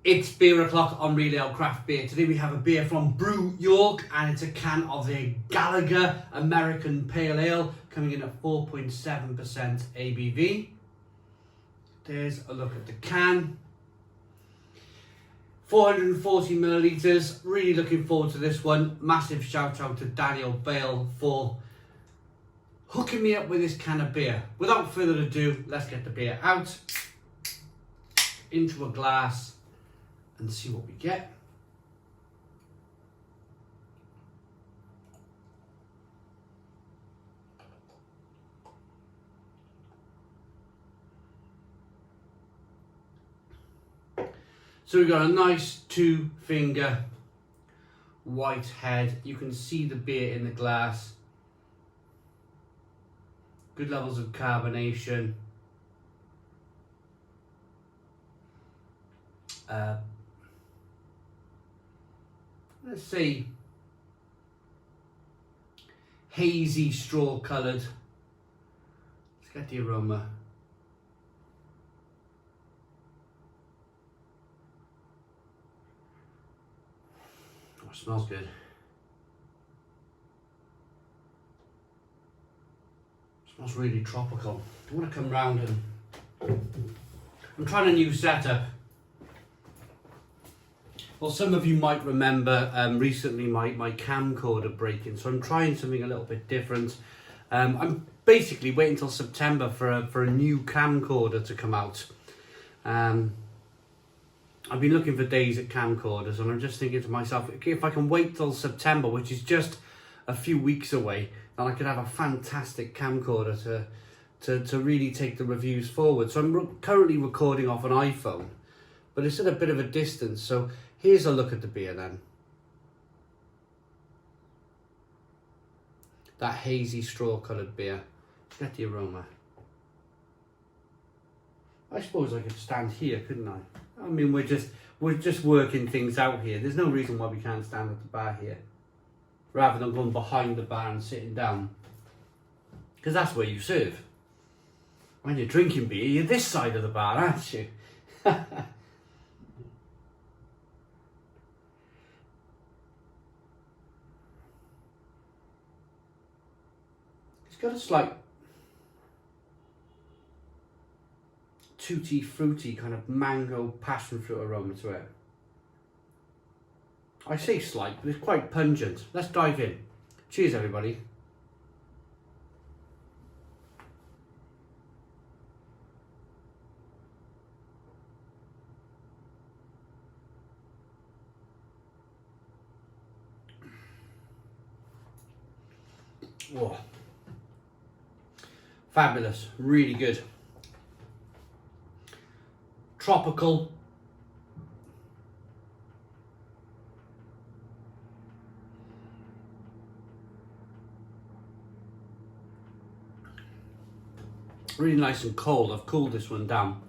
It's beer o'clock on Real Ale Craft Beer. Today we have a beer from Brewyork and it's a can of the Galaga American Pale Ale coming in at 4.7% ABV. There's a look at the can. 440 millilitres. Really looking forward to this one. Massive shout out to Daniel Bale for hooking me up with this can of beer. Without further ado, let's get the beer out into a glass and see what we get. So we've got a nice 2-finger white head. You can see the beer in the glass. Good levels of carbonation. Let's see, hazy straw coloured. Let's get the aroma. Oh, it smells good. It smells really tropical. I want to come round and I'm trying a new setup. Well, some of you might remember recently my camcorder breaking, so I'm trying something a little bit different. I'm basically waiting until September for a new camcorder to come out. I've been looking for days at camcorders, and I'm just thinking to myself, if I can wait till September, which is just a few weeks away, then I could have a fantastic camcorder to really take the reviews forward. So I'm currently recording off an iPhone, but it's at a bit of a distance, so here's a look at the beer then. That hazy straw coloured beer. Get the aroma. I suppose I could stand here, couldn't I? I mean, we're just working things out here. There's no reason why we can't stand at the bar here, rather than going behind the bar and sitting down, because that's where you serve. When you're drinking beer, you're this side of the bar, aren't you? It's got a slight tutti fruity kind of mango passion fruit aroma to it. I say slight, but it's quite pungent. Let's dive in. Cheers, everybody. Oh. Fabulous, really good. Tropical. Really nice and cold. I've cooled this one down.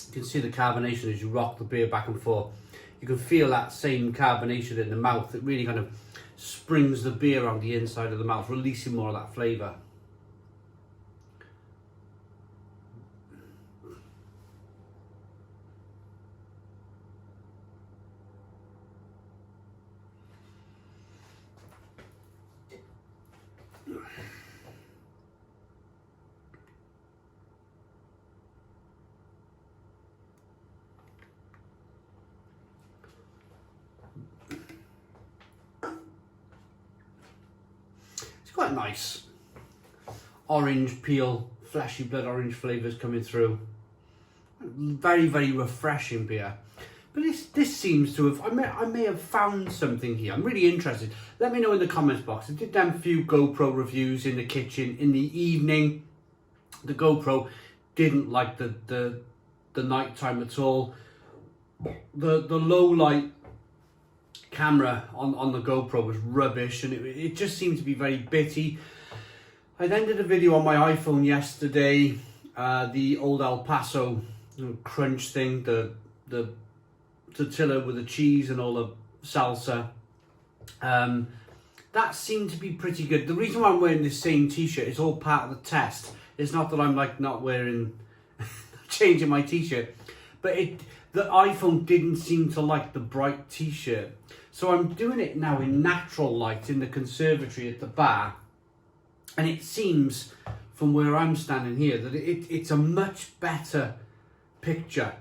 You can see the carbonation as you rock the beer back and forth. You can feel that same carbonation in the mouth. It really kind of springs the beer on the inside of the mouth, releasing more of that flavour. Quite nice orange peel, fleshy blood orange flavours coming through. Very, very refreshing beer. But this seems to have, I may have found something here. I'm really interested. Let me know in the comments box. I did damn few GoPro reviews in the kitchen in the evening. The GoPro didn't like the night time at all. The low light camera on the GoPro was rubbish, and it just seemed to be very bitty. I then did a video on my iPhone yesterday, the old El Paso crunch thing, the tortilla with the cheese and all the salsa. That seemed to be pretty good. The reason why I'm wearing this same t-shirt is all part of the test. It's not that I'm like not wearing changing my t-shirt. But the iPhone didn't seem to like the bright t-shirt. So I'm doing it now in natural light in the conservatory at the bar. And it seems, from where I'm standing here, that it's a much better picture.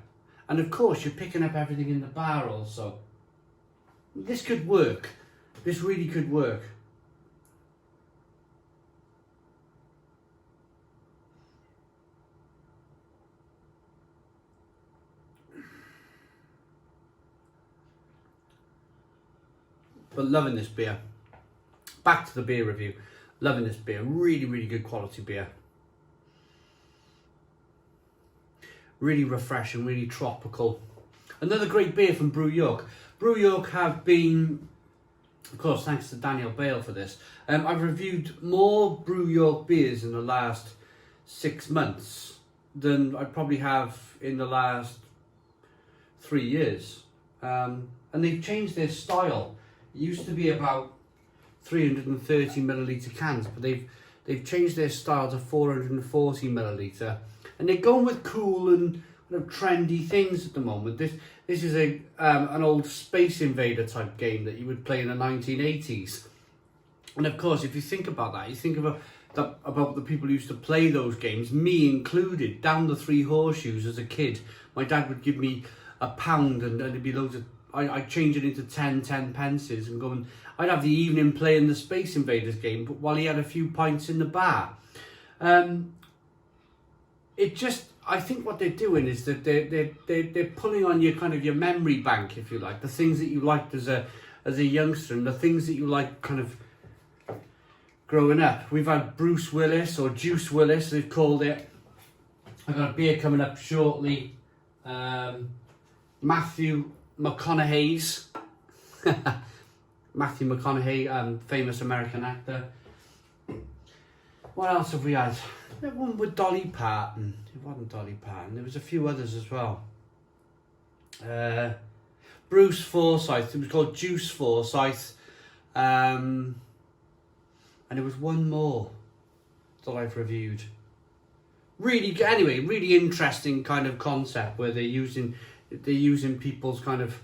And of course, you're picking up everything in the bar also. This could work. This really could work. But loving this beer. Back to the beer review. Loving this beer. Really, really good quality beer. Really refreshing, really tropical. Another great beer from Brewyork. Brewyork have been, of course, thanks to Daniel Bale for this. I've reviewed more Brewyork beers in the last 6 months than I probably have in the last 3 years. And they've changed their style. It used to be about 330 milliliter cans, but they've changed their style to 440 milliliter, and they're going with cool and kind of trendy things at the moment. This is an old Space Invader type game that you would play in the 1980s, and of course, if you think about that, you think about the people who used to play those games, me included, down the Three Horseshoes as a kid. My dad would give me £1 and there'd be loads of, I'd change it into 10 pences and go and I'd have the evening playing the Space Invaders game, but while he had a few pints in the bar. I think what they're doing is that they're pulling on your kind of your memory bank, if you like, the things that you liked as a youngster and the things that you like kind of growing up. We've had Bruce Willis, or Juice Willis, they've called it. I've got a beer coming up shortly. Matthew McConaughey's. Matthew McConaughey, famous American actor. What else have we had? That one with Dolly Parton. It wasn't Dolly Parton. There was a few others as well. Bruce Forsyth. It was called Juice Forsyth. And there was one more that I've reviewed. Really interesting kind of concept where they're using people's kind of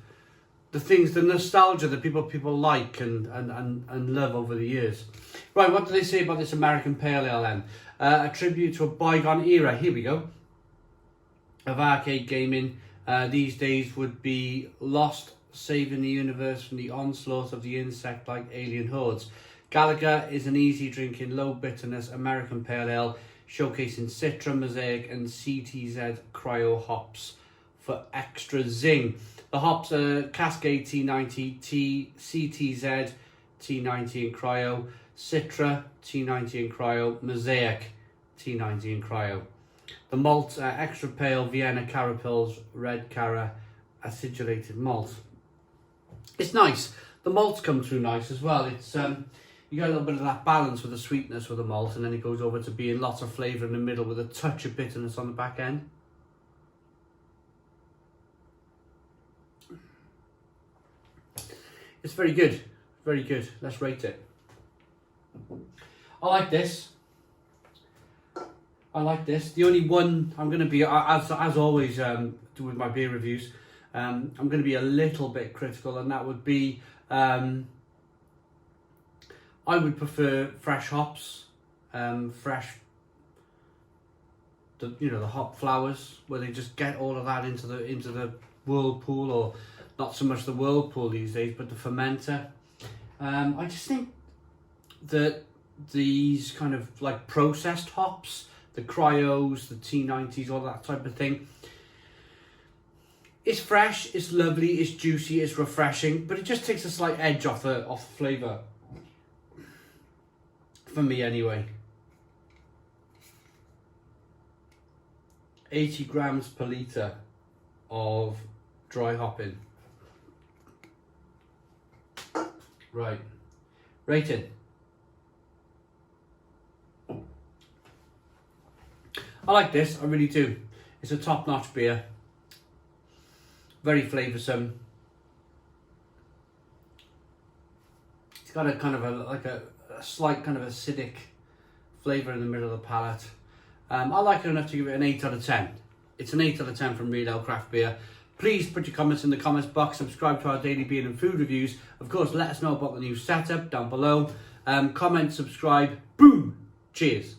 the things, the nostalgia that people like and love over the years. Right, what do they say about this American Pale Ale then? A tribute to a bygone era, here we go, of arcade gaming. These days would be lost, saving the universe from the onslaught of the insect-like alien hordes. Galaga is an easy drinking, low bitterness American Pale Ale, showcasing Citra, Mosaic and CTZ Cryo hops for extra zing. The hops are Cascade T90, CTZ T90 and Cryo, Citra T90 and Cryo, Mosaic T90 and Cryo. The malts are extra pale Vienna Carapils, red Cara, acidulated malt. It's nice. The malts come through nice as well. It's you get a little bit of that balance with the sweetness with the malt, and then it goes over to being lots of flavour in the middle with a touch of bitterness on the back end. It's very good, very good. Let's rate it. I like this. The only one I'm going to be, as always, with my beer reviews, I'm going to be a little bit critical, and that would be, I would prefer fresh hops, the hop flowers, where they just get all of that into the whirlpool, or not so much the whirlpool these days, but the fermenter. I just think that these kind of like processed hops, the cryos, the T90s, all that type of thing, it's fresh, it's lovely, it's juicy, it's refreshing, but it just takes a slight edge off the flavour. For me anyway. 80 grams per litre of dry hopping. Right, rating. I like this, I really do. It's a top-notch beer. Very flavoursome. It's got a kind of a slight kind of acidic flavour in the middle of the palate. I like it enough to give it an 8 out of 10. It's an 8 out of 10 from Real Ale Craft Beer. Please put your comments in the comments box, subscribe to our daily beer and food reviews. Of course, let us know about the new setup down below. Comment, subscribe, brew. Cheers.